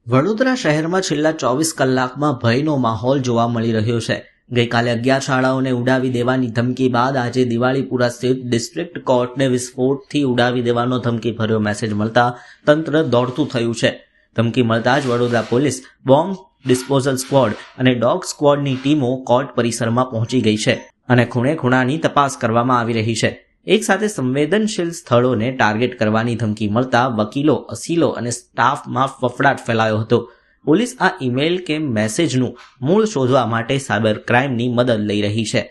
વડોદરા શહેરમાં છેલ્લા 24 કલાકમાં ભયનો માહોલ જોવા મળી રહ્યો છે। ગઈકાલે 11 શાળાઓને ઉડાવી દેવાની ધમકી બાદ આજે દિવાળીપુરા સ્થિત ડિસ્ટ્રિક્ટ કોર્ટને વિસ્ફોટથી ઉડાવી દેવાનો ધમકીભર્યો મેસેજ મળતા તંત્ર દોડતું થયું છે। ધમકી મળતા જ Vadodara police, bomb disposal squad અને ડોગ સ્ક્વોડની ટીમો કોર્ટ પરિસરમાં પહોંચી ગઈ છે અને ખૂણે ખૂણાની તપાસ કરવામાં આવી રહી છે। એક સાથે સંવેદનશીલ સ્થળોને ટાર્ગેટ કરવાની ધમકી મળતા વકીલો, અસીલો અને સ્ટાફમાં ફફડાટ ફેલાયો હતો। પોલીસ આ ઈમેલ કે મેસેજનું મૂળ શોધવા માટે સાયબર ક્રાઇમની મદદ લઈ રહી છે।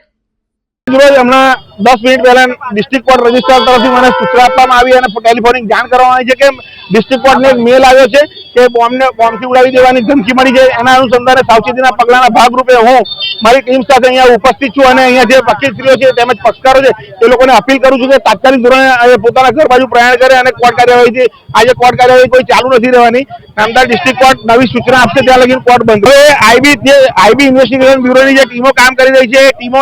હમણાં 10 મિનિટ પહેલા ડિસ્ટ્રિક્ટ કોર્ટ રજિસ્ટ્રાર તરફથી મને સૂચના આપવામાં આવી અને ટેલિફોનિક જાણ કરવામાં આવી છે કે ડિસ્ટ્રિક્ટ કોર્ટને એક મેલ આવ્યો છે કે બોમ્બથી ઉડાવી દેવાની ધમકી મળી છે। એના અનુસંધાને સાવચેતીના પગલાના ભાગરૂપે હું મારી ટીમ સાથે અહીંયા ઉપસ્થિત છું અને અહીંયા જે વકીલશ્રીઓ છે તેમજ પક્ષકારો છે એ લોકોને અપીલ કરું છું કે તાત્કાલિક ધોરણે પોતાના ઘર બાજુ પ્રયાણ કરે અને કોર્ટ કાર્યવાહીથી આજે કોર્ટ કાર્યવાહી કોઈ ચાલુ નથી રહેવાની। નામદાર ડિસ્ટ્રિક્ટ કોર્ટ નવી સૂચના આપશે ત્યાં લગી કોર્ટ બંધ। હવે આઈબી ઇન્વેસ્ટિગેશન બ્યુરોની જે ટીમો કામ કરી રહી છે એ ટીમો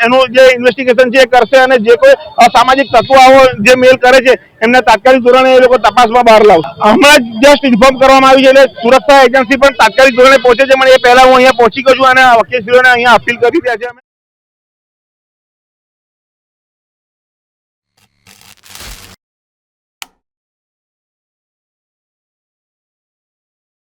એનું જે ઇન્વેસ્ટિગેશન છે એ કરશે અને જે કોઈ અસામાજિક તત્વો આવો જે મેલ કરે છે એમને તાત્કાલિક ધોરણે એ લોકો તપાસમાં બહાર લાવશે। હમણાં જસ્ટ ઇન્ફોર્મ કરવામાં આવ્યું છે એટલે સુરક્ષા એજન્સી પણ તાત્કાલિક ધોરણે પહોંચે છે, પણ એ પહેલા હું અહીંયા પહોંચી ગયો છું અને વકીલશ્રીઓને અહીંયા અપીલ કરી રહ્યા છે।